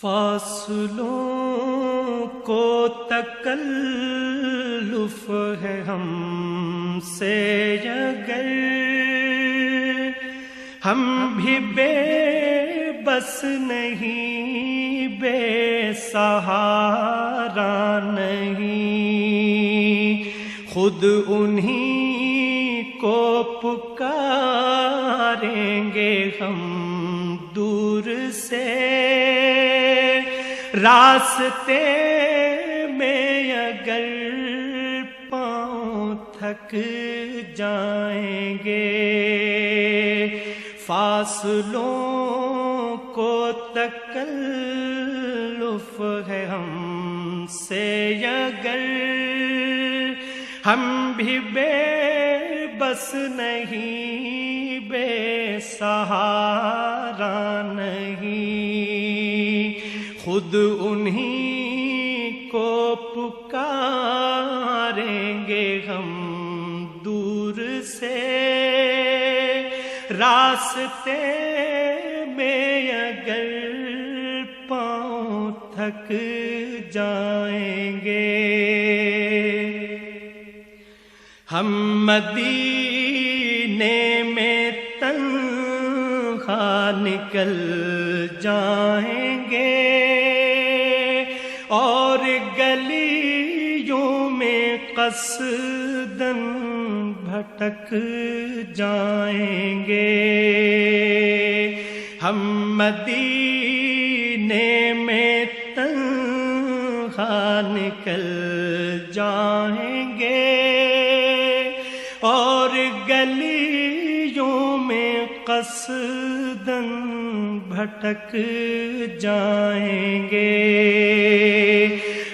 فاصلوں کو تکلف ہے ہم سے اگر ہم بھی بے بس نہیں، بے سہارا نہیں، خود انہی کو پکاریں گے ہم دور سے، راستے میں اگر پاؤں تھک جائیں گے، فاصلوں کو تکلف ہے ہم سے اگر ہم بھی بے بس نہیں، بے سہارا نہیں، خود انہی کو پکاریں گے ہم دور سے، راستے میں اگر پاؤں تھک جائیں گے، ہم مدینے میں تنہا نکل جائیں گے اور گلیوں میں قصداً بھٹک جائیں گے، ہم مدینے میں تنہا نکل جائیں گے اور گلیوں میں قصداً بھٹک جائیں گے،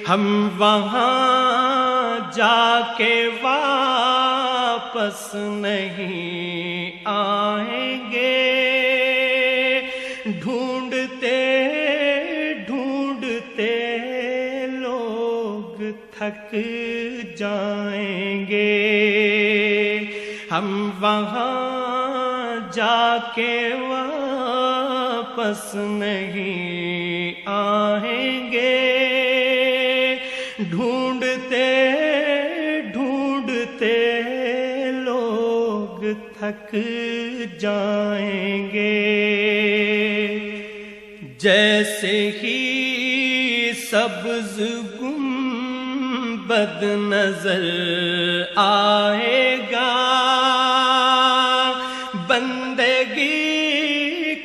ہم وہاں جا کے واپس نہیں آئیں گے، ڈھونڈتے ڈھونڈتے لوگ تھک جائیں گے، ہم وہاں جا کے واپس نہیں آئیں گے، ڈھونڈتے ڈھونڈتے لوگ تھک جائیں گے، جیسے ہی سبز گنبد نظر آئے گا، بندگی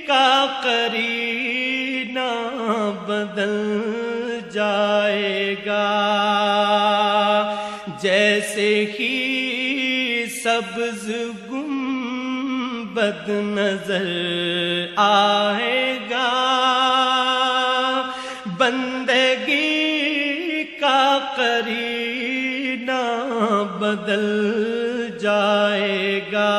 کا قرینہ بدل جائے گا، جیسے ہی سبز گنبد نظر آئے گا، بندگی کا قرینہ بدل جائے گا،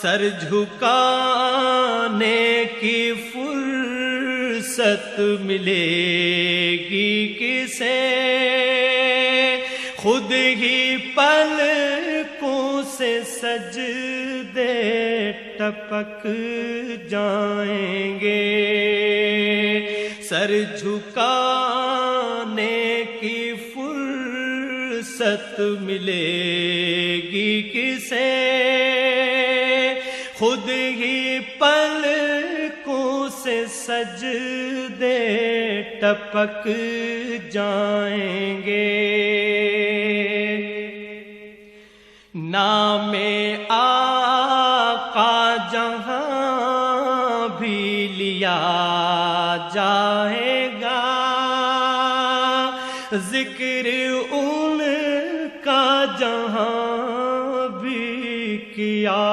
سر جھکانے کی فرصت ملے گی کسے، خود ہی پلکوں سے سجدے ٹپک جائیں گے، سر جھکانے کی فرصت ملے گی کسے، خود ہی پلکوں سے سجدے ٹپک جائیں گے، نام آقا جہاں بھی لیا جائے گا، ذکر ان کا جہاں بھی کیا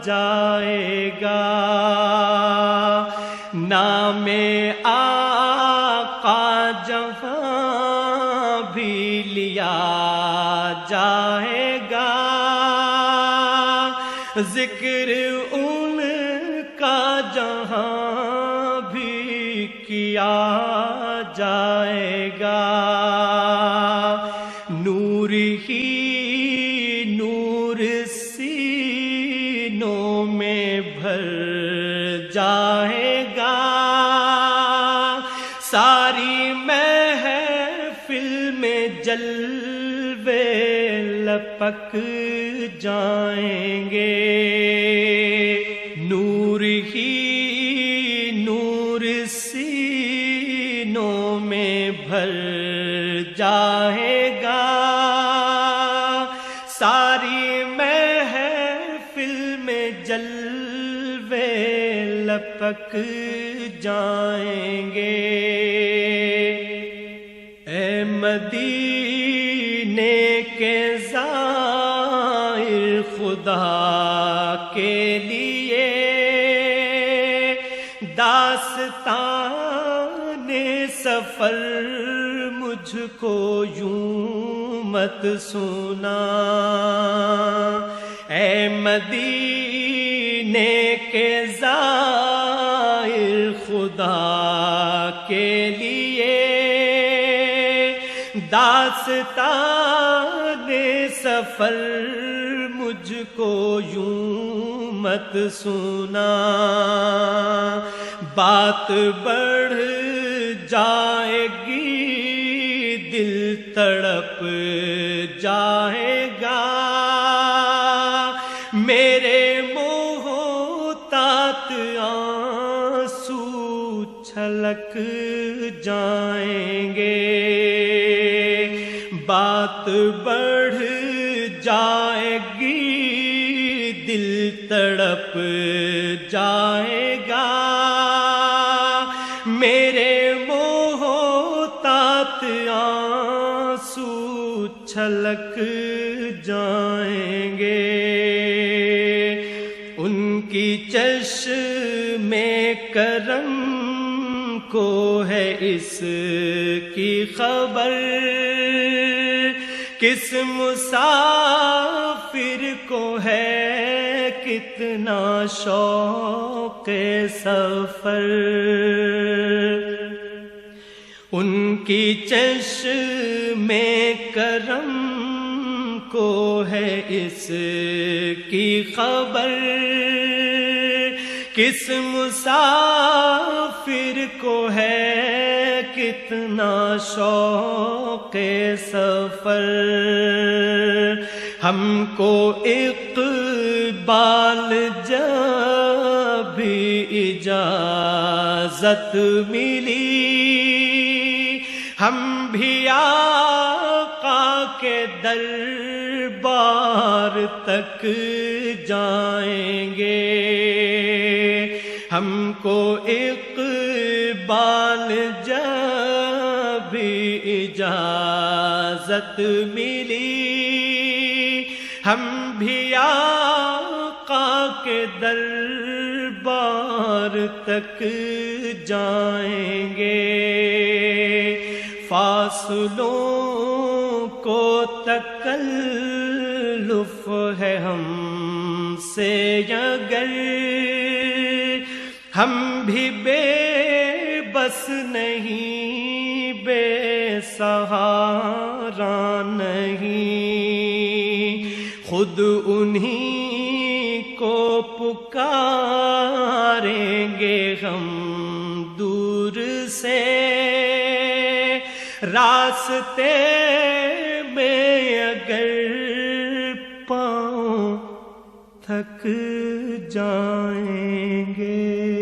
جائے گا، نام آقا جہاں بھی لیا جائے گا، ذکر ان کا جہاں بھی کیا جائے گا، نور ہی نور سینوں میں بھر جائے گا، لپک جائیں گے. نور ہی نور سینوں میں بھر جائے گا. ساری محفل میں جلوے لپک جائیں گے. اے مدینے کے زائر خدا کے لیے داستان سفر مجھ کو یوں مت سنا. اے مدینے کے زائر خدا کے لیے داستان سفر مجھ کو یوں مت سنا. بات بڑھ جائے گی دل تڑپ جائے گا. میرے محتاط آنسو چھلک جائیں گے. بات بڑھ جائے گی دل تڑپ جائے گا. میرے محتاط آنسو چھلک جائیں گے. ان کی چشمِ کرم کو ہے اس کی خبر. کس مسافر کو ہے کتنا شوق سفر. ان کی چشمِ کرم کو ہے اس کی خبر. کس مسافر کو ہے کتنا شوق سفر. ہم کو اقبال جب اجازت ملی ہم بھی آقا کے دربار تک جائیں گے. ہم کو اقبال جب اجازت ملی ہم بھی آقا کے دربار تک جائیں گے. فاصلوں کو تکلف ہے ہم سے اگر ہم بھی بے بس نہیں بے سہارا نہیں. خود انہی کو پکاریں گے ہم دور سے. راستے میں اگر پاؤں تھک جائیں گے.